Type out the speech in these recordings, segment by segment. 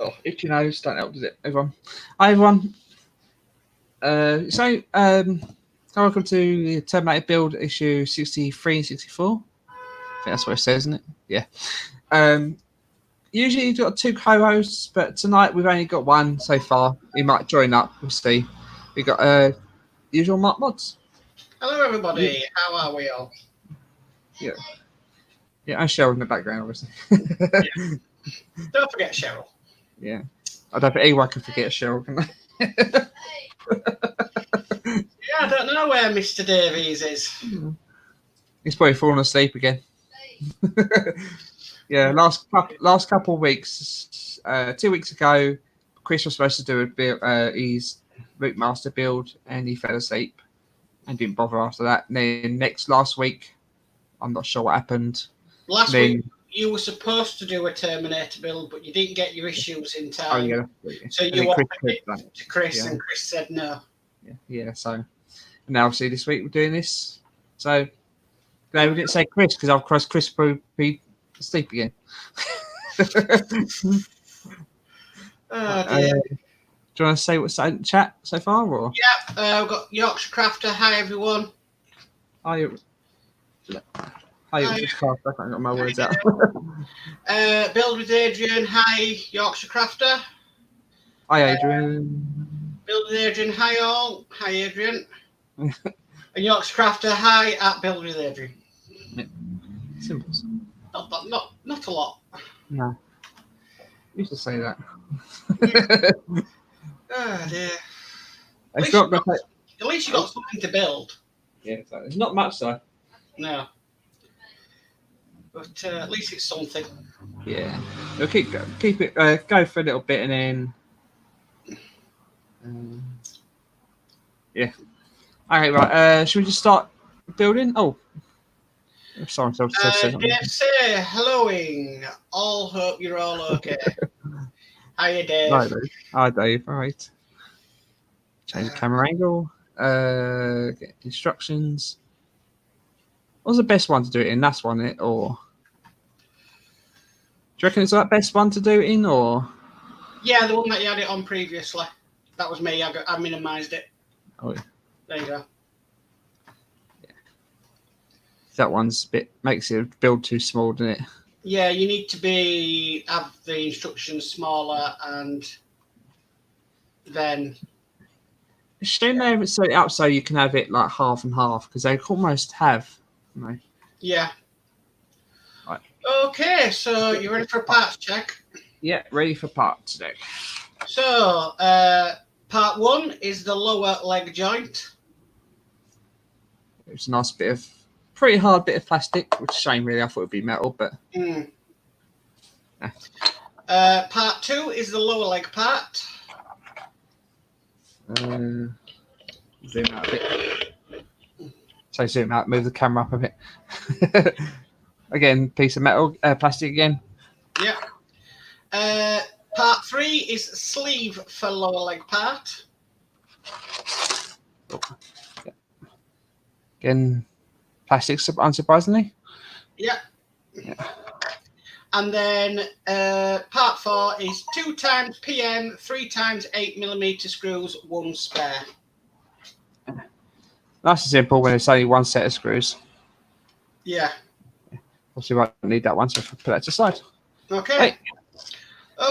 Oh, if you know, don't help, does it, everyone? Hi, everyone. Welcome to the Terminator build issue 63 and 64. I think that's what it says, isn't it? Yeah. Usually you've got two co-hosts, but tonight we've only got one so far. He might join up. We'll see. We got usual Mark Mods. Hello, everybody. How are we all? Yeah. Yeah, and Cheryl in the background, obviously. Yeah. Don't forget Cheryl. Yeah. I don't think anyone can forget Cheryl, can they? Yeah, I don't know where Mr. Davies is. He's probably fallen asleep again. Yeah, last couple of weeks, 2 weeks ago, Chris was supposed to do a build, his Root Master build, and he fell asleep and didn't bother after that. And then last week, I'm not sure what happened. Last week you were supposed to do a Terminator build, but you didn't get your issues in time. Oh yeah, so you offered it to Chris, and Chris said no. Yeah. So and now obviously this week we're doing this. So no, we didn't say Chris because of course Chris will be asleep again. Oh dear. Do you want to say what's in chat so far? Or? Yeah, we've got Yorkshire Crafter. Hi, everyone. Hi, Yorkshire Crafter. I can't get my words out. Build with Adrian. Hi, Yorkshire Crafter. Hi, Adrian. Build with Adrian. Hi, all. Hi, Adrian. And Yorkshire Crafter. Hi, at Build with Adrian. Yeah. Simple. Not a lot. No. You should say that. Oh dear. At least you got something to build. Yeah, so there's not much though. No. But at least it's something. Yeah. We'll keep it go for a little bit and then yeah. Alright, right. Should we just start building? Oh. Sorry, Dave say helloing. All hope you're all okay. Hiya, Dave. Hi, Dave. All right. Change the camera angle. Get instructions. What's the best one to do it in? That's one, or do you reckon it's that best one to do it in, or? Yeah, the one that you had it on previously. That was me. I minimised it. Oh yeah. There you go. Yeah. That one's makes it build too small, doesn't it? Yeah, you need to have the instructions smaller, and then. Shouldn't they set it up so you can have it like half and half? Because they almost have. You know. Yeah. Right. Okay, so you ready for a parts check? Yeah, ready for parts check. So, part 1 is the lower leg joint. It's a nice pretty hard bit of plastic, which is a shame really. I thought it would be metal, but. Part 2 is the lower leg part. Zoom out a bit. So zoom out, move the camera up a bit. Again, piece of metal, plastic again. Yeah. Part 3 is sleeve for lower leg part. Yeah. Again, plastic, unsurprisingly. Yeah. And then part 4 is 2 times PM, 3 times 8mm screws, 1 spare. Nice and simple when it's only one set of screws. Yeah. Obviously, we won't need that one, so if I put that to the side. Okay. Hey.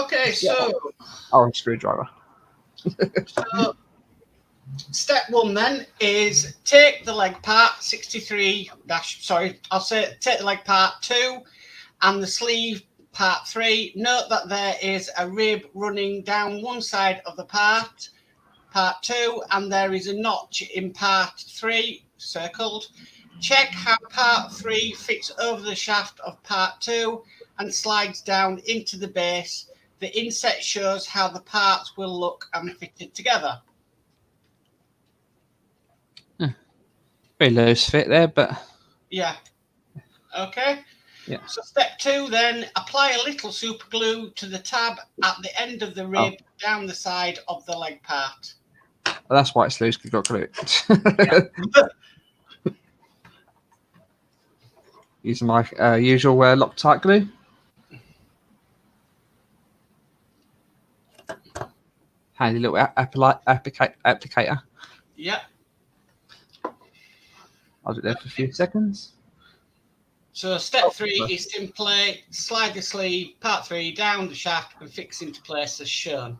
Okay, so. Oh, screwdriver. So, step 1 then is take the leg part 63 take the leg part 2 and the sleeve part 3. Note that there is a rib running down one side of the part 2, and there is a notch in part 3 circled. Check how part 3 fits over the shaft of part 2 and slides down into the base. The inset shows how the parts will look and fitted together. Very loose fit there, but. Yeah. Okay. Yeah. So step 2 then, apply a little super glue to the tab at the end of the rib down the side of the leg part. Well, that's why it's loose, because you've got glue. Yeah. Using my usual Loctite glue. handy little applicator. Yep. I'll do it there for a few seconds. So step 3 is simply slide the sleeve, part 3, down the shaft and fix into place as shown.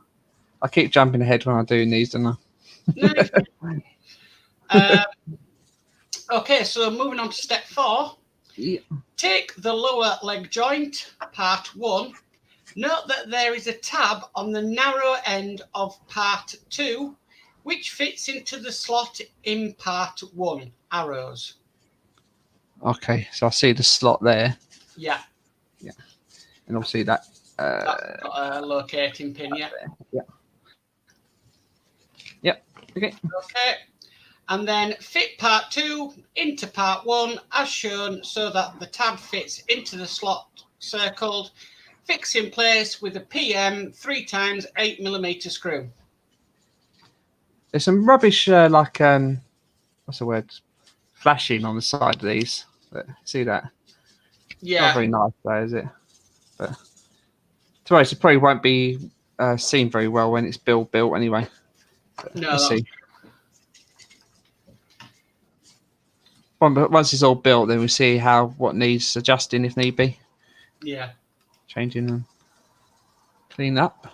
I keep jumping ahead when I do these, don't I? No, okay, so moving on to step 4. Yeah. Take the lower leg joint, part 1. Note that there is a tab on the narrow end of part 2, which fits into the slot in part 1, arrows. Okay, so I see the slot there. Yeah. Yeah. And obviously that. That's got a locating pin, yeah. Yeah. Yep. Okay. Okay. And then fit part 2 into part 1 as shown so that the tab fits into the slot circled. Fix in place with a PM 3x 8mm screw. There's some rubbish like what's the word? Flashing on the side of these. But see that? Yeah. Not very nice though, is it? But to be honest, it probably won't be seen very well when it's built anyway. But No. let's see. Once it's all built, then we'll see what needs adjusting if need be. Yeah. Changing and clean up.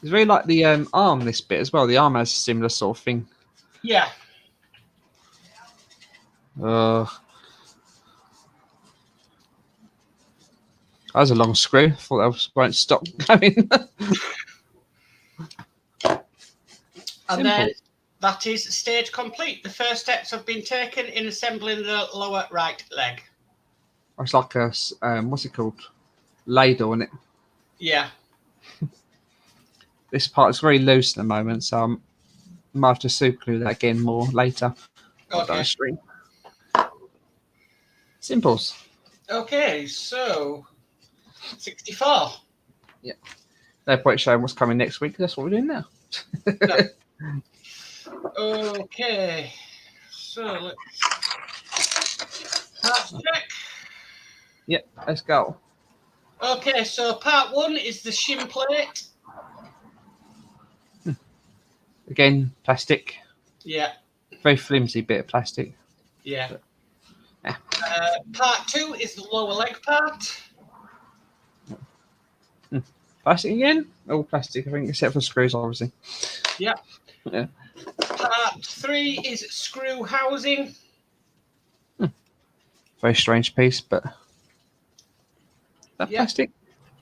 It's very like the arm, this bit as well. The arm has a similar sort of thing. Yeah. That was a long screw. Thought that won't stop going. And then that is stage complete. The first steps have been taken in assembling the lower right leg. It's like a what's it called? Ladle, isn't it? Yeah. This part is very loose at the moment, so I might have to super glue that again more later. Okay. Simples. Okay, so 64. Yeah. No point showing what's coming next week. That's what we're doing now. No. Okay, so let's check. Yep, let's go. Okay, so part 1 is the shim plate. Again, plastic. Yeah. Very flimsy bit of plastic. Yeah. But, yeah. Part 2 is the lower leg part. Plastic again? All plastic, I think, except for screws, obviously. Yeah. Yeah. Part 3 is screw housing. Very strange piece, but that Yeah. plastic?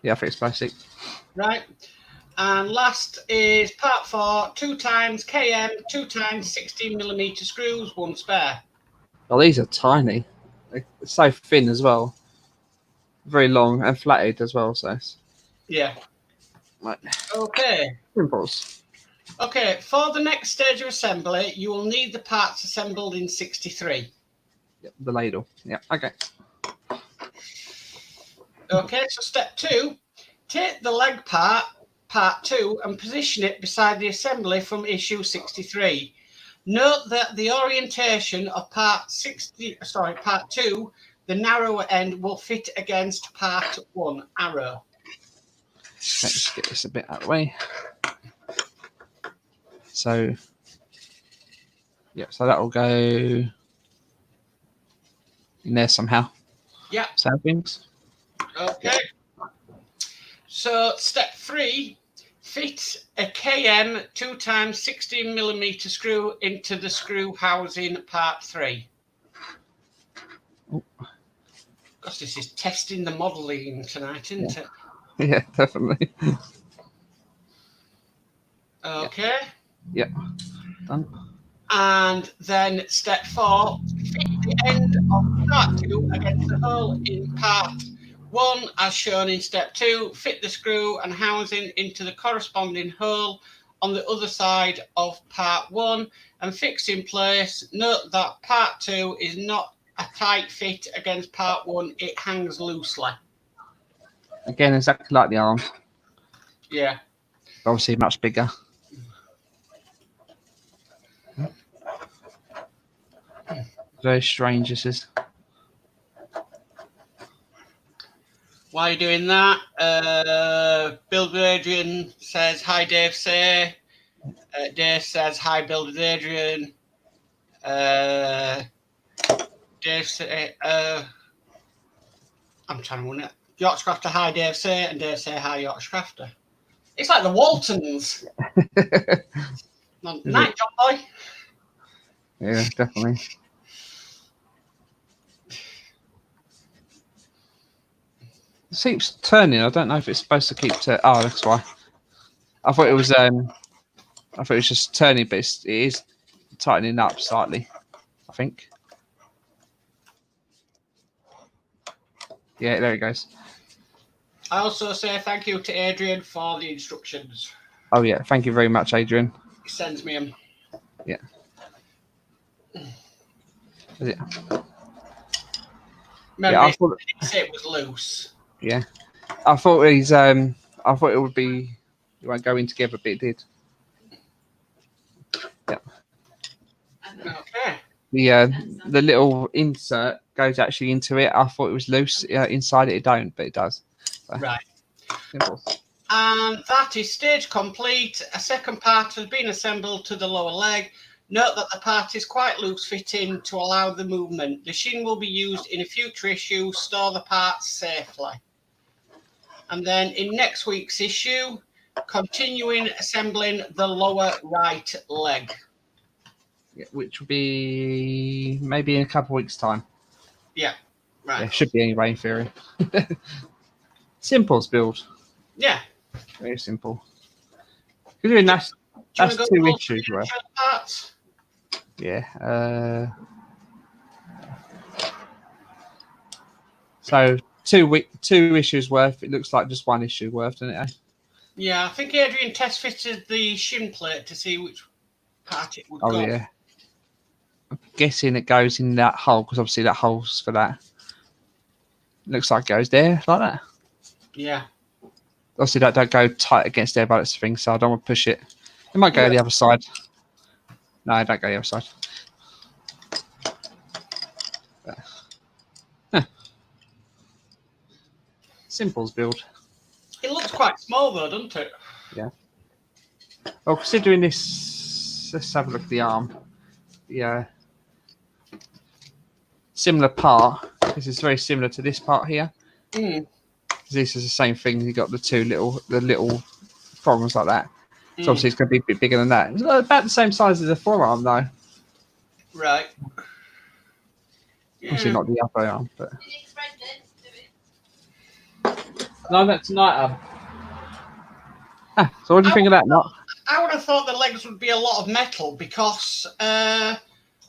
Yeah, I think it's plastic. Right. And last is part 4, 2x KM, 2x 16mm screws, 1 spare. Oh, these are tiny. They're so thin as well. Very long and flatted as well, so it's Yeah. right. Okay. Simples. Okay, for the next stage of assembly, you will need the parts assembled in 63. Yep, the ladle. Yeah, okay. Okay, so step 2, take the leg part 2, and position it beside the assembly from issue 63. Note that the orientation of part 2, the narrower end will fit against part 1 arrow. Let's get this a bit out of the way. So, yeah, so that will go in there somehow. Yeah. Sound things. Okay. So step 3, fit a KM 2x 16mm screw into the screw housing part 3. Oh. Gosh, this is testing the modelling tonight, isn't it? Yeah, definitely. Okay. Yeah. Done. And then step 4, fit the end of part 2 against the hole in part 1 as shown in step 2. Fit the screw and housing into the corresponding hole on the other side of part 1 and fix in place. Note that part 2 is not a tight fit against part 1. It hangs loosely. Again, exactly like the arm. Yeah. Obviously much bigger. Very strange this is. While you're doing that, Build with Adrian says, hi, Dave, say. Dave says, hi, Build with Adrian. Dave say, I'm trying to win it. Yorkshire Crafter, hi, Dave, say. And Dave say, hi, Yorkshire Crafter. It's like the Waltons. Night, John Boy. Yeah, definitely. It keeps turning. I don't know if it's supposed to keep turning. Oh, that's why. I thought it was. I thought it was just turning, but it is tightening up slightly. I think. Yeah, there it goes. I also say thank you to Adrian for the instructions. Oh yeah, thank you very much, Adrian. He sends me them. Yeah. Is it? Remember, he said it was loose. Yeah, I thought he's. I thought it would be. You won't go in together, but it did. Yeah. Okay. The little insert goes actually into it. I thought it was loose inside it. It don't, but it does. So, right. Simple. And that is stage complete. A second part has been assembled to the lower leg. Note that the part is quite loose fitting to allow the movement. The shin will be used in a future issue. Store the parts safely. And then in next week's issue, continuing assembling the lower right leg. Yeah, which will be maybe in a couple of weeks' time. Yeah, right. Yeah, should be anyway in theory. Simple's build. Yeah. Very simple. You're doing that's 2 issues worth. Parts? Yeah. So 2 issues worth. It looks like just 1 issue worth, doesn't it? Yeah, I think Adrian test fitted the shin plate to see which part it would go. Oh yeah. I'm guessing it goes in that hole because obviously that hole's for that. Looks like it goes there like that. Yeah. Obviously that don't go tight against there, but it's the thing, so I don't want to push it. It might go the other side. No, it don't go the other side. Simple's build. It looks quite small though, doesn't it? Yeah. Well, considering this, let's have a look at the arm. Yeah. Similar part. This is very similar to this part here. Mm. This is the same thing. You got the little prongs like that. So obviously it's going to be a bit bigger than that. It's about the same size as the forearm though. Right. Yeah. Obviously not the upper arm, but. No, that's tonight. So what do you think of that? I would have thought the legs would be a lot of metal because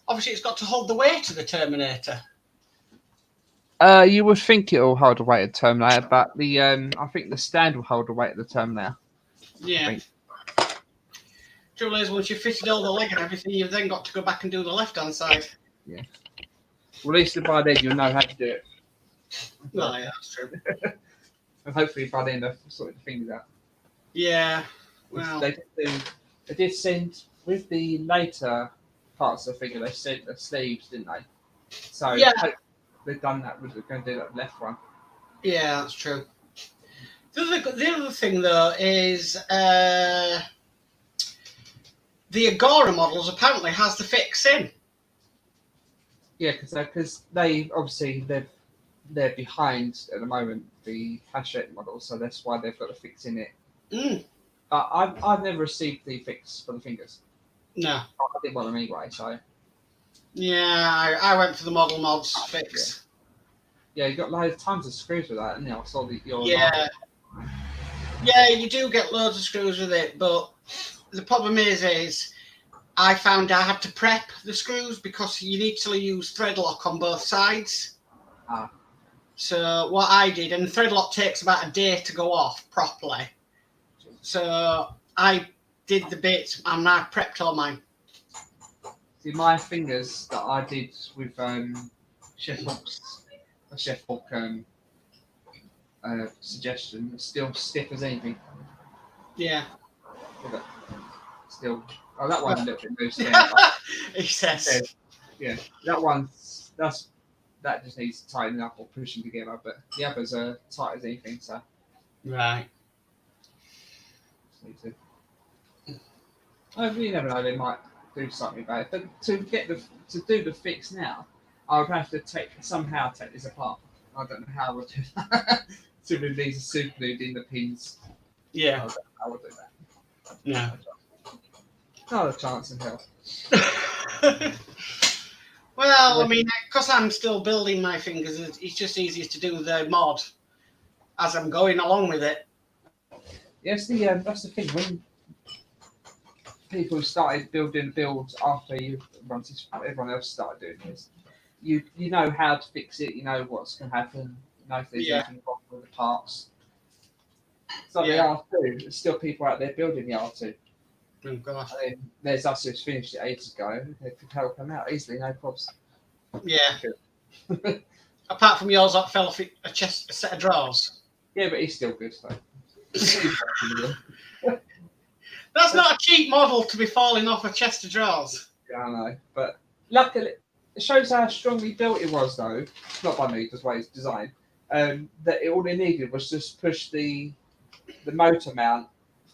obviously it's got to hold the weight of the Terminator. You would think it'll hold the weight of the Terminator, but I think the stand will hold the weight of the Terminator. Yeah. Trouble is, once you've fitted all the leg and everything, you've then got to go back and do the left-hand side. Yeah. Well, at least by then you'll know how to do it. Well, yeah, that's true. And hopefully by then they've sorted the fingers out. Yeah. Well, they did send with the later parts of the figure. They sent the sleeves, didn't they? So yeah, they've done that. We're going to do that left one. Yeah, that's true. The other thing though is the Agora models apparently has the fix in. Yeah, because they obviously they're behind at the moment the Hachette models, so that's why they've got the fix in it. Mm. I've never received the fix for the fingers. No, I didn't want them anyway, so. Yeah, I went for the model mods fix. Yeah, you got tons of screws with that, and I saw your. Yeah. Yeah, you do get loads of screws with it, but the problem is I found I had to prep the screws because you need to use thread lock on both sides. Ah. So what I did, and thread lock takes about a day to go off properly. So I did the bits and I prepped all mine. See, my fingers that I did with Chef Hook suggestion are still stiff as anything. Yeah. Still. Oh, that one's a little bit loose. He says. Yeah, that one's that just needs tightening up or pushing together. But the others are tight as anything, so Right. just need to. Oh, you never know, they might do something about it. But to do the fix now, I would have to somehow take this apart. I don't know how I would do that. To release a superglued in the pins. Yeah. I don't know how I would do that. Yeah. Not a chance in hell. Well, I mean, because I'm still building my fingers, it's just easier to do the mod as I'm going along with it. Yes, that's the thing. When people started building builds after everyone else started doing this, you know how to fix it. You know what's going to happen. You know if there's anything wrong with the parts. So the R2, there's still people out there building the R2. Oh gosh. And then there's us who's finished it ages ago. They could help them out easily, no problems. Yeah. Apart from yours, that fell off a set of drawers. Yeah, but he's still good. So. That's not a cheap model to be falling off a chest of drawers. Yeah, I know. But luckily, it shows how strongly built it was, though. Not by me, just the way it's designed. That all it needed was just push the motor mount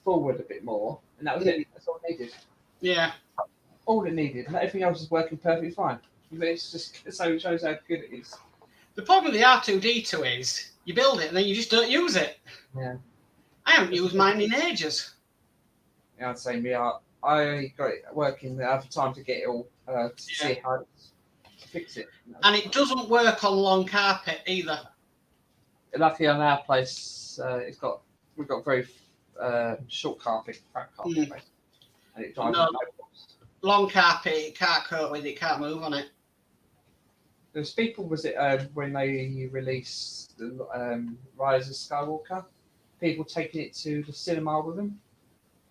forward a bit more, and that was it. That's all it needed. Yeah. All it needed, and everything else is working perfectly fine. But it's just so it shows how good it is. The problem with the R2D2 is you build it and then you just don't use it. Yeah. I haven't used mine in ages. Yeah, I'd say I got it working the other time to get it all to see how to fix it. And it doesn't work on long carpet either. Luckily on our place, we've got very short carpet, fat carpet, and it drives no problems. Long carpet, it can't cope with it, can't move on it. There's people, was it when they released the Rise of Skywalker, people taking it to the cinema with them,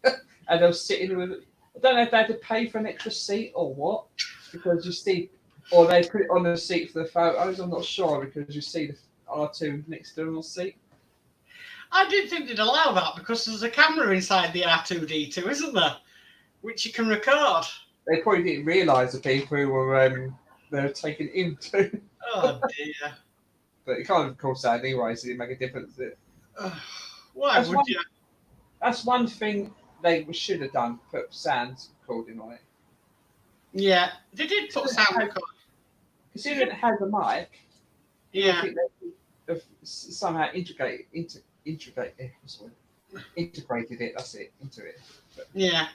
and they were sitting with. I don't know if they had to pay for an extra seat or what, because you see, or they put it on the seat for the photos. I'm not sure because you see the R2 next to them on the seat. I didn't think they'd allow that because there's a camera inside the R2D2, isn't there? Which you can record. They probably didn't realise the people who were they were taken into. Oh dear. But it kind of course that anyway, so it make a difference. Why would you? That's one thing they should have done. Put sound recording on it. Yeah, they did put sound recording. Considering it has a mic. Yeah. I think they have somehow integrated it. That's it into it. But, yeah.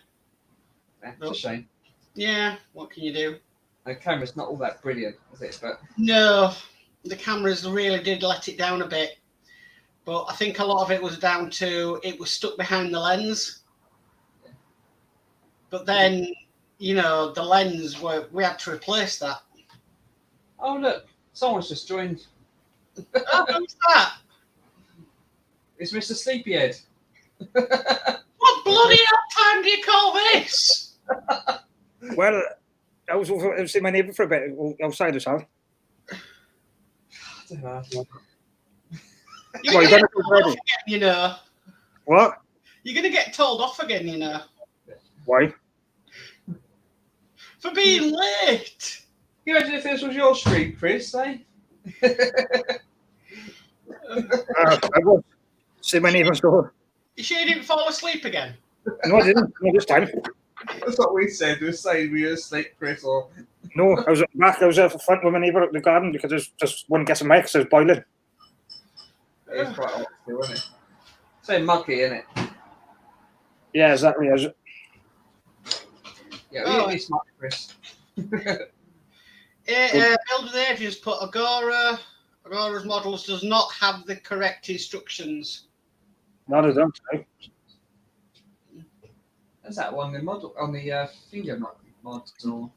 It's a shame. Yeah. What can you do? The camera's not all that brilliant, is it? But no, the cameras really did let it down a bit. But I think a lot of it was down to it was stuck behind the lens. Yeah. But then, the lens we had to replace that. Oh look, someone's just joined. Oh, who's that? It's Mr. Sleepyhead. What bloody hell time do you call this? Well, I was seeing my neighbour for a bit outside as well. I don't know. You're going to get told off again, What? You're going to get told off again, Why? For being late. Can you imagine if this was your stream, Chris, eh? I was seeing my neighbour store. You sure you didn't fall asleep again? No, I didn't. No, this time. That's what we said. We were saying we were asleep, Chris, or... No, I was at the back. I was at the front with my neighbour at the garden because I just wouldn't get some mic because I was boiling. It's quite hot still, isn't it? So muggy, isn't it? Yeah, exactly. Yeah, we need smart, Chris. Build with Ages put Agora's models does not have the correct instructions. No, they don't. Is that on the model on the finger model?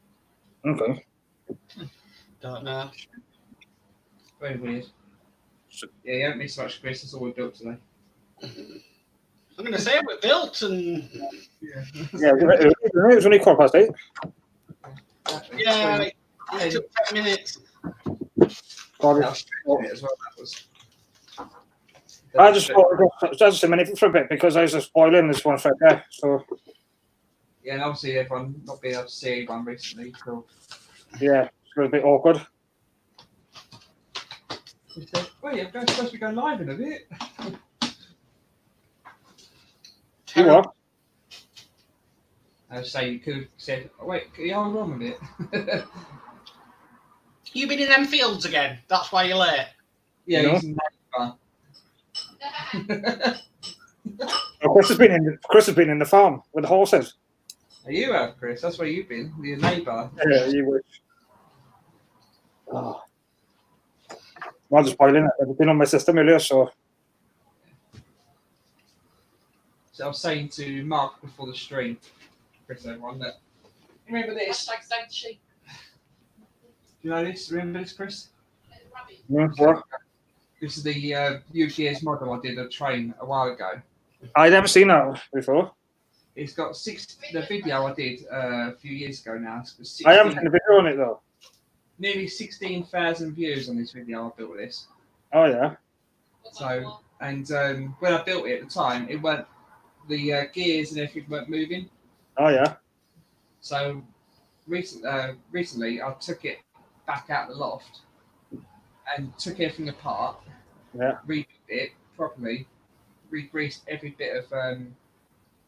Okay. Don't know. Very weird. Yeah, you haven't missed much, Chris. That's all we built today. I'm going to say we're built and... Yeah, it was only 8:15. Yeah, it took 10 minutes. I just a minute for a bit because I was just boiling this one right there. So yeah, and obviously everyone not being able to see anyone recently. So yeah, it's a bit awkward. He said, "Wait, I'm supposed to be going live in a bit." You what? I was saying you could have said, oh, "Wait, can you hold on a bit?" You been in them fields again? That's why you're late. Yeah, No. he's a neighbour. Oh, Chris has been in the farm with the horses. You have, Chris. That's where you've been. Your neighbour. Yeah, you wish. Oh. I'm just boiling it. I've been on my system earlier, so So I was saying to Mark before the stream, Chris, everyone, that remember this? Do you know this? Remember this, Chris? what? This is the UGS model I did a train a while ago. I'd never seen that before. It's got the video I did a few years ago now. I haven't seen a video on it though. Nearly 16,000 views on this video. I built this. Oh yeah. So, and when I built it at the time, it weren't the gears and everything weren't moving. Oh yeah. So recently, I took it back out the loft and took everything apart. Yeah. Rebuilt it properly, re-greased every bit of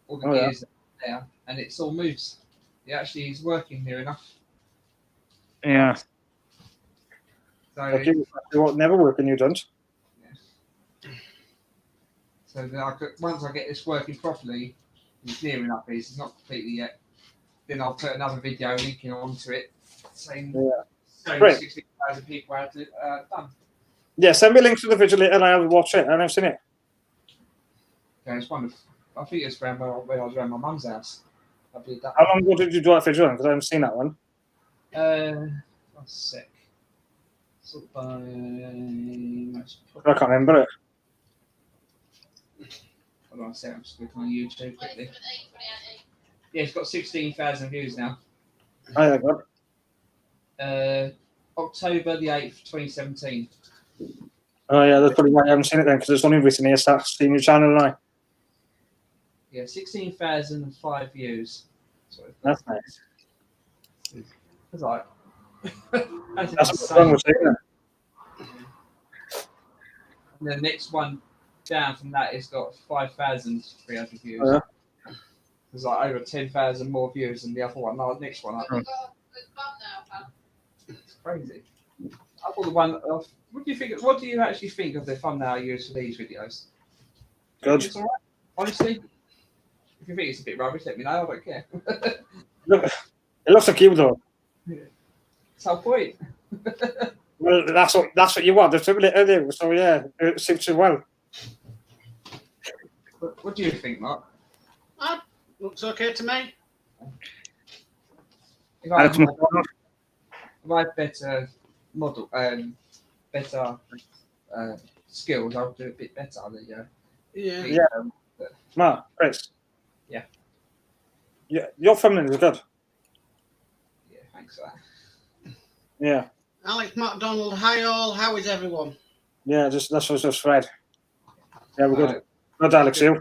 all the Oh, gears there, and it's all moves. It actually is working near enough. Yeah. So, Okay, what never work and you don't. so then once I get this working properly, it's near enough. It's not completely yet. Then I'll put another video linking onto it, saying Great. 16,000 people how to done. Yeah, send me links to the video later and I'll watch it. I've never seen it. Yeah, it's wonderful. I think it's around when I was around my mum's house. I did that. How long ago did you do that video on? Because I haven't seen that one. One sec. Sort of by I can't remember it. Hold on a sec, I'm just looking on YouTube quickly. Yeah, it's got 16,000 views now. Oh yeah, God. October the 8th, 2017. Oh yeah, that's probably why I haven't seen it then, because it's only recently I started seeing your channel now. Yeah, 16,005 views. That's nice. It's like That's what's wrong with seeing it. And the next one down from that has got 5,300 views. Oh, yeah. There's like over 10,000 more views than the other one. No, the next one. It's crazy. I thought the one. What do you think? What do you actually think of the thumbnail I use for these videos? Good. It's all right. Honestly, if you think it's a bit rubbish, let me know. I don't care. Look, it looks like you though. That's the whole point. Well, that's what you want. The Terminator do. So yeah, it suits you well. What do you think, Mark? Looks okay to me. If I had better model, better skills, I'll do a bit better. Yeah. Yeah. Smart, Chris. Yeah. Yeah, your thumbnail is good. Yeah, thanks for that. Yeah. Alex McDonald, hi all. How is everyone? Yeah, that's what's just Fred. Yeah, we're good. Good, Alex, you.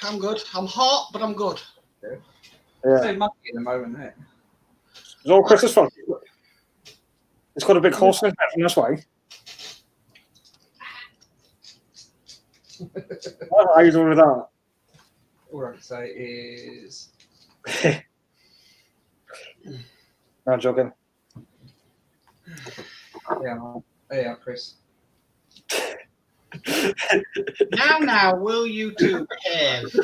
I'm good. I'm hot, but I'm good. It's Yeah. so mucky at the moment, isn't it? It's all Chris's fault. It's got a big horse in his head, that's why. What are you doing with that? All I can say is No, I'm joking. yeah, Chris. Now, will you two behave?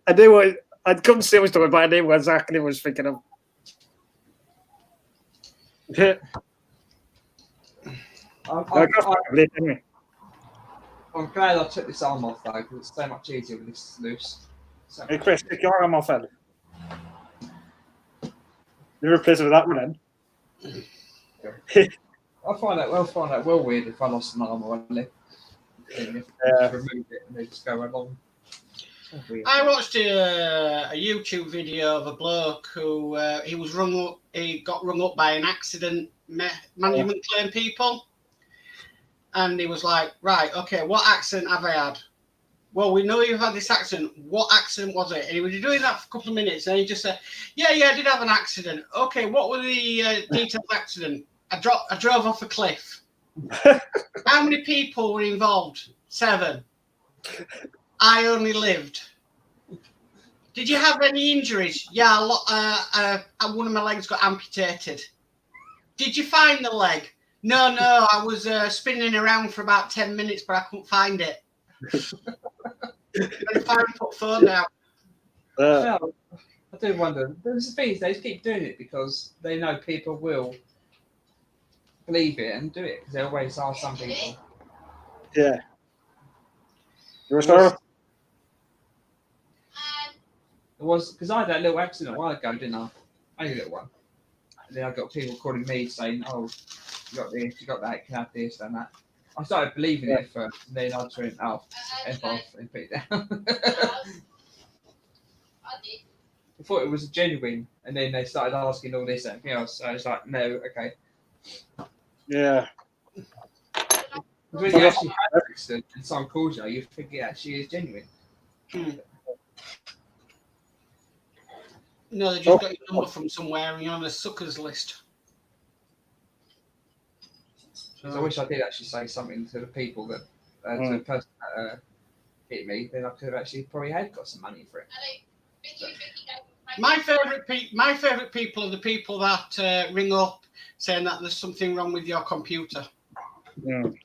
I knew what I'd come to say was talking, but I knew what exactly was thinking of. I'm glad I took this arm off though, because it's so much easier with this loose. Hey Chris, take your arm off, Ed. You replace it with that one, Ed. I'll find out well weird if I lost an arm or a leg. Yeah. Remove it and they just go along. I watched a YouTube video of a bloke who he got rung up by an accident management claim people. And he was like, right, okay, what accident have I had? Well, we know you've had this accident. What accident was it? And he was doing that for a couple of minutes. And he just said, yeah, I did have an accident. Okay, what were the details of the accident? I drove off a cliff. How many people were involved? 7. I only lived. Did you have any injuries? Yeah, one of my legs got amputated. Did you find the leg? No, I was spinning around for about 10 minutes, but I couldn't find it. I finally put the phone down. Well, I do wonder. There's the thing is, they keep doing it because they know people will believe it and do it because there always are some people. Yeah. You're sure? It was because I had that little accident a while ago, didn't I? Only a little one. And then I got people calling me saying, "Oh, you got this, you got that, you can have this and that." I started believing it first, and then I just went, "Oh, F off," and put it down. I thought it was genuine, and then they started asking all this and everything else. So I was like, "No, okay." Yeah. When you actually have an accident and someone calls you, you think it actually is genuine. No, they just got your number from somewhere and you're on a suckers list. I wish I did actually say something to the people that to the person that hit me. Then I could have actually probably had got some money for it. My favourite people are the people that ring up saying that there's something wrong with your computer.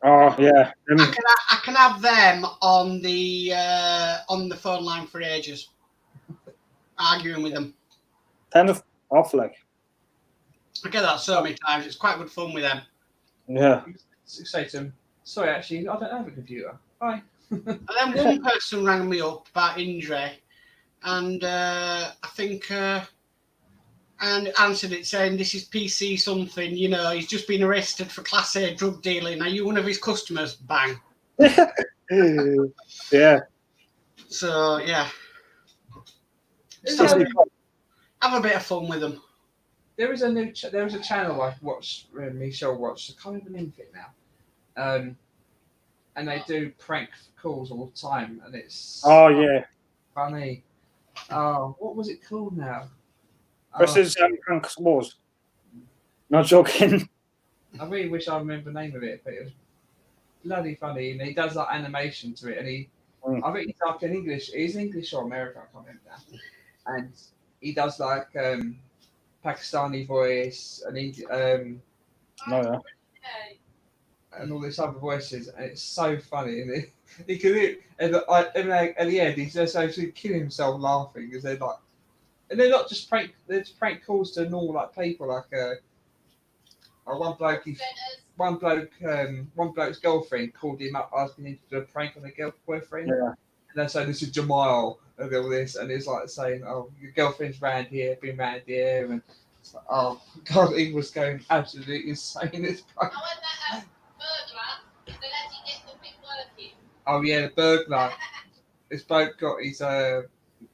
Oh yeah. I can have them on the phone line for ages, arguing with them. Kind of off, like. I get that so many times. It's quite good fun with them. Yeah. Say to them, "Sorry, actually, I don't have a computer. Bye." And then one person rang me up about injury, and I think and answered it saying, "This is PC something. You know, he's just been arrested for Class A drug dealing. Are you one of his customers?" Bang. Yeah. So yeah. Have a bit of fun with them. There is a channel I watch, Michelle watched. I can't even name it now. And they do prank calls all the time, and it's funny. Oh, what was it called now? Versus Prank Wars. Not joking. I really wish I remember the name of it, but it was bloody funny. And he does like animation to it, and I think he's like in English. He's English or American, I can't remember now. And he does like Pakistani voice and and all these other voices, and it's so funny. And he can hear, and at the end, he's just actually killing himself laughing because they're like, and they're not just prank. They're just prank calls to normal like people. Like one bloke's girlfriend called him up asking him to do a prank on a boyfriend. Yeah. And they say, "This is Jamal," and all this, and it's like saying, "Oh, your girlfriend's round here, been round here," and it's like, oh god, he was going absolutely insane. This prank. Oh yeah, the burglar. This bloke got his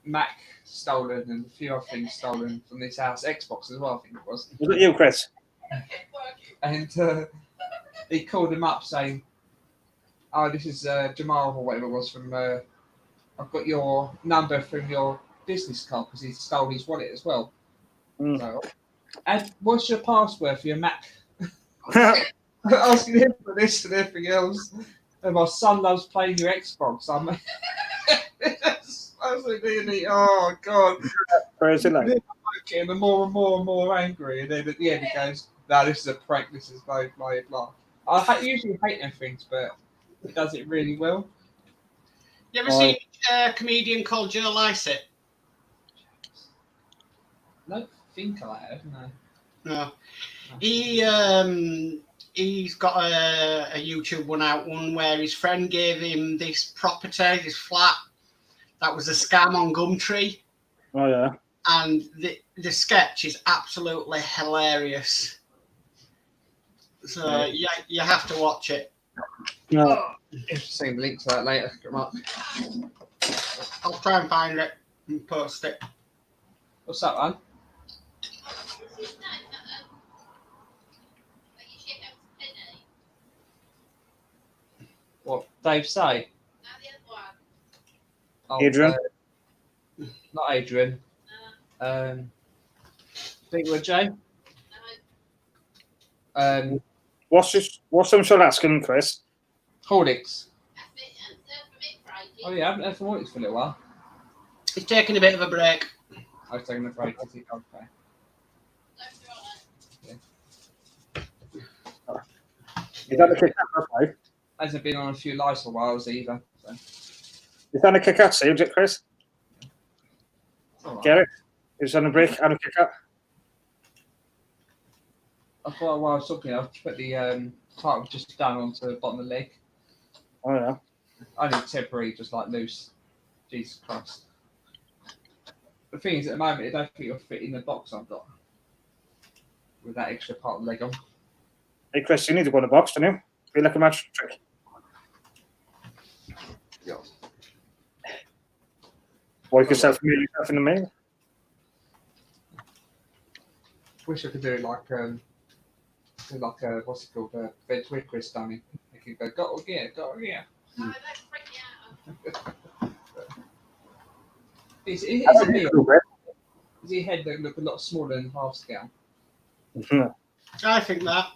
Mac stolen and a few other things stolen from this house, Xbox as well, I think it was. Was it you, Chris? And he called him up saying, "Oh, this is Jamal or whatever it was from. I've got your number from your business card because he stole his wallet as well. So, and what's your password for your Mac?" Asking him for this and everything else. And my son loves playing your Xbox. I'm really, oh god. Crazy like. Getting more and more and more angry, and then at the end he goes, "No, this is a prank. This is blah blah blah." I usually hate them things, but he does it really well. You ever seen a comedian called Joe Lycett? I don't think I have. No. He's got a YouTube one where his friend gave him this property, this flat, that was a scam on Gumtree. Oh yeah. And the sketch is absolutely hilarious. So you have to watch it. No. Interesting. Link to that later. Come on. I'll try and find it and post it. What's that one? What Dave say? Oh, Adrian? Not Adrian. Think with Jay? What's them still asking, Chris? Horlicks. Oh yeah, I haven't had some Horlicks for a little while. He's taking a bit of a break. I was taking a break to see okay. Is that a Kit Kat, right? Hasn't been on a few lives for a while either. So. Is that a Kit Kat saved it, Chris? Right. Get it? Is that a break and a Kit Kat? I thought while I was talking, I put the title just down onto the bottom of the leg. Oh yeah. Only temporary, just like loose. Jesus Christ. The thing is, at the moment, I don't think it'll fit in the box I've got with that extra part of the leg on. Hey Chris, you need to go in the box, don't you? Feel like a match trick. Yeah. Work yourself in the mail. Wish I could do it like what's it called, veg with Chris dummy. You could go, go again. Is his head that look a lot smaller than half scale? I think that.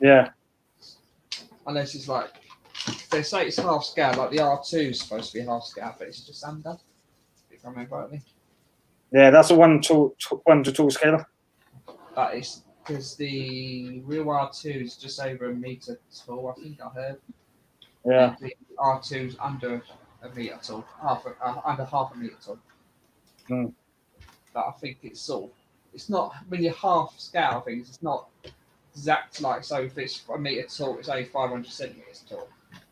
Yeah. Unless it's like they say it's half scale, like the R2 is supposed to be half scale, but it's just under. If I remember rightly. Yeah, that's a 1 to 2 scale. But it's because the real R2 is just over a metre tall, I think I heard. Yeah. And the R2 is under a metre tall, under half a metre tall. But I think it's sort of, it's not, when you're half scale things, it's not exact like, so if it's a metre tall, it's only 500 centimetres tall.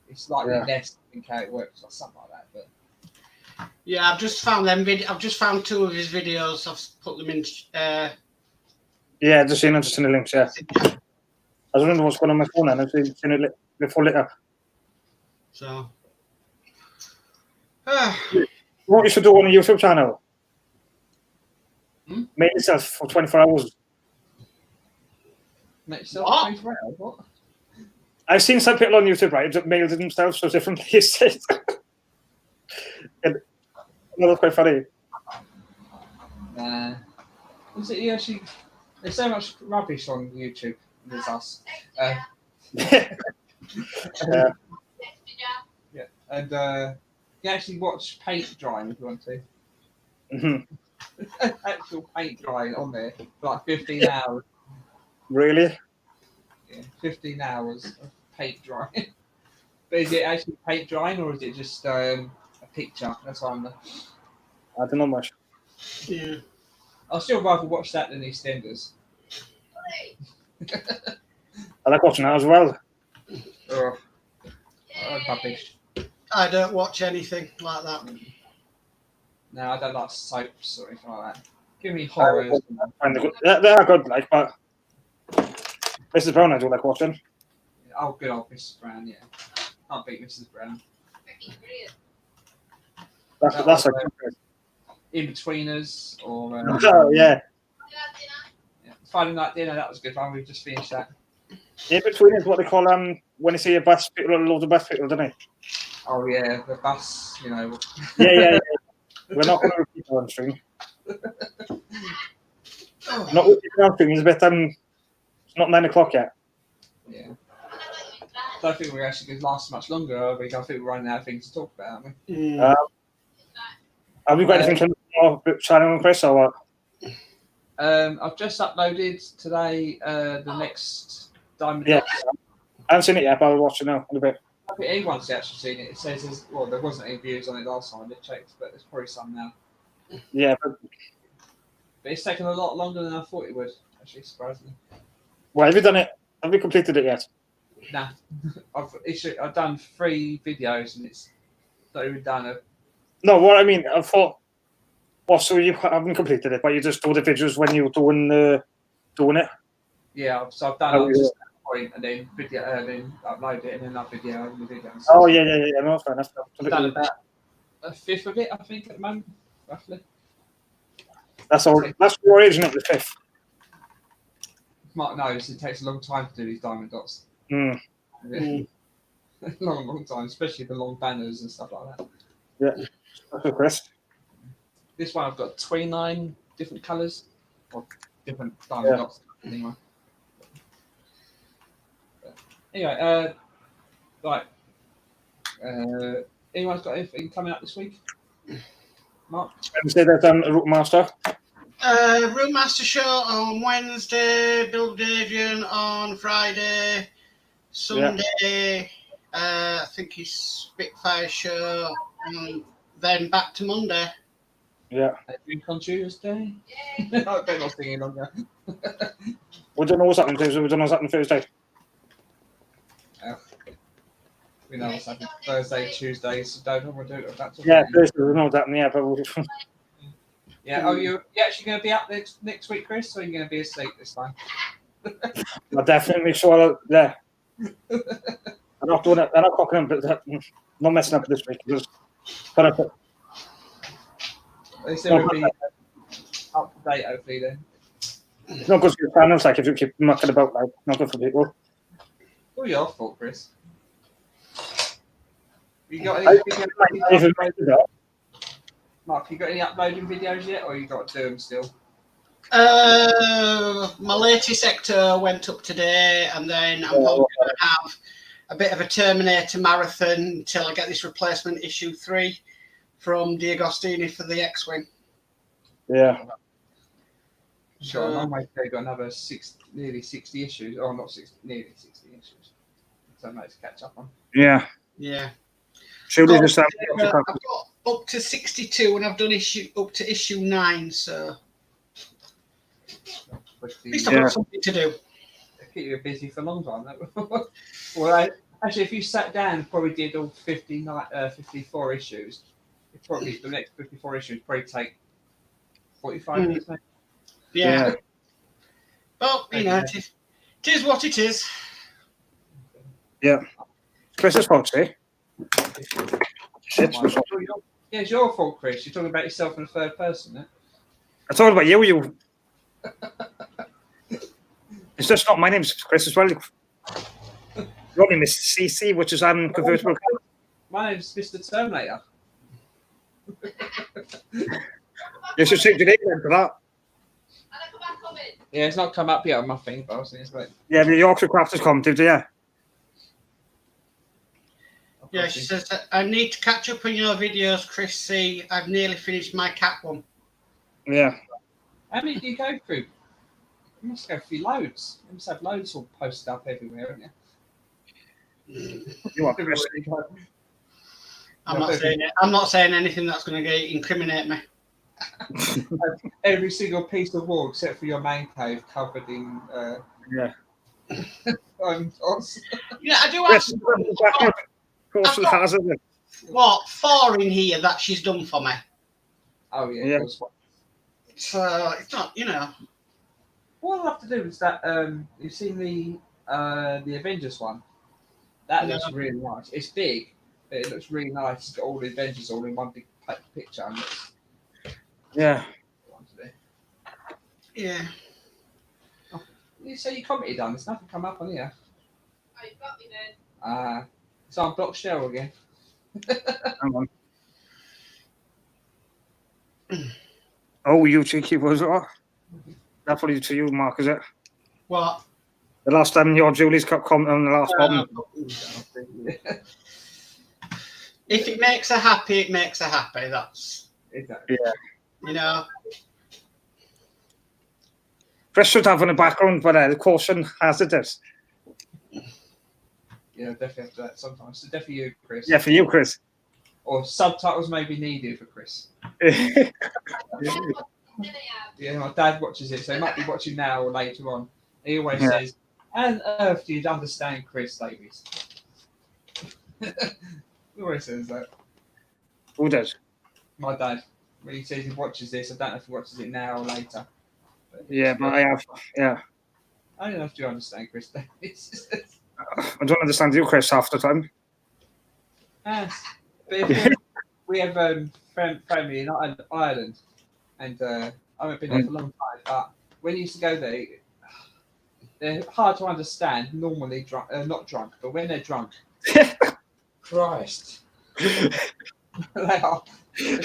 It's slightly less, I think, how it works, or something like that. But yeah, I've just found them. I've just found 2 of his videos. I've put them in. Yeah, just seen the links. Yeah. I was wondering what's going on my phone, and I've seen it before later. So. What you should do on a YouTube channel? Hmm? Make yourself for 24 hours. make yourself What? 24 hours, what? I've seen some people on YouTube, right, that mailed themselves to different places. And that's quite funny. Was it actually? There's so much rubbish on YouTube. There's us. Yeah. Yeah, and you actually watch paint drying if you want to. Mm-hmm. Actual paint drying on there for like 15 hours. Really? Yeah, 15 hours of paint drying. But is it actually paint drying or is it just a picture? That's what I'm. I don't know much. Yeah. I'll still rather watch that than EastEnders. I like watching that as well. Oh, rubbish. I don't watch anything like that. No, I don't like soaps or anything like that. Give me horrors. They are good, like, but Mrs. Brown I do like watching. Oh, good old Mrs. Brown, yeah. Can't beat Mrs. Brown. That's like In-Betweeners or... oh, yeah. Friday Night Dinner, that was a good fun. We've just finished that. In-Between is what they call when you see a bus, people, loads of bus people, don't they? Oh, yeah, the bus, you know. Yeah. We're not going to repeat one stream. Not repeating one stream. It's a bit, it's not 9 o'clock yet. Yeah. I don't think we're actually going to last much longer, are we? I think we're running out of things to talk about, aren't we? Have you got anything to more channel, Chris, or what? I've just uploaded today the next Diamond Yeah. Dots. I haven't seen it yet, but I'll watch it now in a bit. I think anyone's actually seen it. It says, well, there wasn't any views on it last time I checked, but there's probably some now. Yeah, but it's taken a lot longer than I thought it would, actually, surprisingly. well, have you done it? Have you completed it yet? Nah. I've done 3 videos and it's not even done a... No, what I mean, I thought, well, so you haven't completed it, but you just do the videos when you're doing it? Yeah, so I've done Oh, it to that point and then then upload it and then upload the videos. Oh, yeah, no, fair enough. I've done about a fifth of it, I think, at the moment, roughly. That's all. That's your age, isn't it, the 5th? Mark knows it takes a long time to do these diamond dots. Mm. Yeah. long time, especially the long banners and stuff like that. Yeah, that's good, Chris. This one I've got 29 different colours, or different diamond dots anyway. Anyway, right. Anyone's got anything coming up this week? Mark? Wednesday, there's Route Master. Room Master Show on Wednesday, Build Adrian on Friday, Sunday, I think it's Spitfire Show, and then back to Monday. Yeah. A drink on Tuesday? I better not sing in longer. We don't know what's happening Tuesday. We don't know what's happening Thursday. We know what's happening Thursday, Tuesday, so don't want to do it. That's Yeah, Thursday, we know what's happening, yeah, but we'll... Yeah, oh, you actually going to be up next week, Chris, or are you going to be asleep this time? I'll definitely make sure I'm there. I'm not doing it. I'm not cocking up, but not messing up this week. Just They said we'll be up to date, hopefully, then. it's not good for your channels, like, if you keep mucking about, like, not good for people. Oh, your fault, Chris. You got any videos? Mark, you got any uploading videos yet, or you got to do them still? My latest sector went up today, and then I'm probably going to have a bit of a Terminator marathon until I get this replacement issue 3 from D'Agostini for the X-Wing. Yeah. Sure, on my day got another nearly 60 issues. Oh, not 60, nearly 60 issues. So I might to catch up on. Yeah. Yeah. I've got up to 62, and I've done up to issue 9, so at least I've got something to do. Keep you busy for a long time. Well, actually, if you sat down and probably did all 54 issues, probably the next 54 issues probably take 45 minutes. Maybe. Yeah. Well, you know, it is what it is. Yeah. Chris is fault, eh? Yeah, it's your fault, Chris. You're talking about yourself in the third person, eh? I'm talking about you. It's just not my name, Chris, as well. Your name is CC, which is convertible. My name's Mr. Terminator. You should change your name then for that. Yeah, it's not come up yet on my thing, but I was thinking it's Yeah, the Yorkshire Crafters commented, yeah. Yeah, she says, I need to catch up on your videos, Chris C. I've nearly finished my cat one. Yeah. How many do you go through? You must go through loads. You must have loads all posted up everywhere, haven't you? You are Chris. I'm not saying anything that's going to incriminate me. Every single piece of wall except for your man cave covered in yeah. Yeah, I do have what 4 in here that she's done for me. Oh yeah. So it's not, you know. What I'll have to do is that you've seen the Avengers one. That looks really nice. It's big, but it looks really nice. It's got all the Avengers all in one big picture. And yeah. Yeah. Oh, you say you commented on. There's nothing come up on here. Oh, you've got me then. It's on Block Shell again. Hang on. Oh, you cheeky was it? That's what to you, Mark, is it? What? The last time your Julie's got comment on the last one. If it makes her happy, it makes her happy. That's exactly. Yeah. You know. Chris should have in the background, but the caution hazardous. Yeah, definitely have to that sometimes. So definitely you, Chris. Yeah, for you, Chris. Or subtitles may be needed for Chris. Yeah, my dad watches it, so he might be watching now or later on. He always says, "How on earth do you understand Chris Davies?" He always says that. Who does? My dad. When he says he watches this, I don't know if he watches it now or later. Yeah, but I have. Yeah. I don't know if you understand Chris Davies. I don't understand you, Chris, half the time. Yes. But if we have family in Ireland, and I haven't been there for a long time, but when you used to go there, they're hard to understand, normally not drunk, but when they're drunk, Christ. They are. Yeah,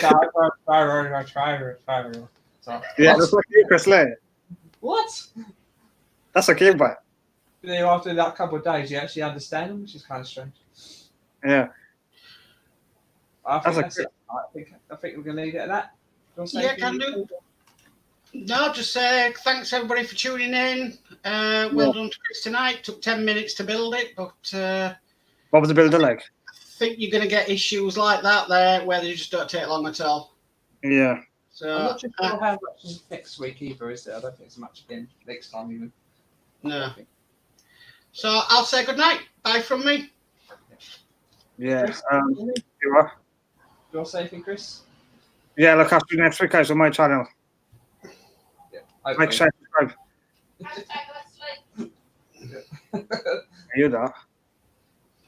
that's like you, Chris Lay. What? That's a game, but. But then after that couple of days, you actually understand them, which is kind of strange. Yeah. I think That's that's it. I think we're going to leave it at that. Do you want to say Yeah, anything? can do. No, just say thanks everybody for tuning in. Well done to Chris tonight. Took 10 minutes to build it, but What was the builder like? I think you're going to get issues like that there where they just don't take long at all. Yeah. So I'm not sure how much is next week either, is there? I don't think it's much again next time even. no. So I'll say good night. Bye from me. Yeah. Chris, You are? do you want to say anything, Chris? Yeah, look after you next week, guys, on my channel. Yeah. Like, share, subscribe. Hashtag let's sleep. You that?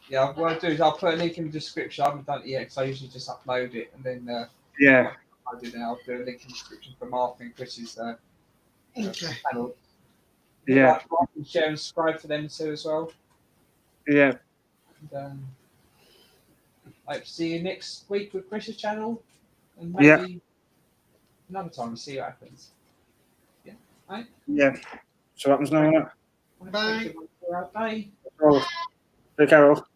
Yeah, what I'll do is I'll put a link in the description. I haven't done it yet because I usually just upload it and then Yeah. I'll do now. I'll do a link in the description for Mark and Chris's Okay. channel. Yeah. Like and share and subscribe for them too as well. Yeah. And, hope to see you next week with Chris's channel and Yeah. maybe another time to see what happens. Yeah. Right. Yeah. So what happens now? Bye. Bye. Oh, take care, all.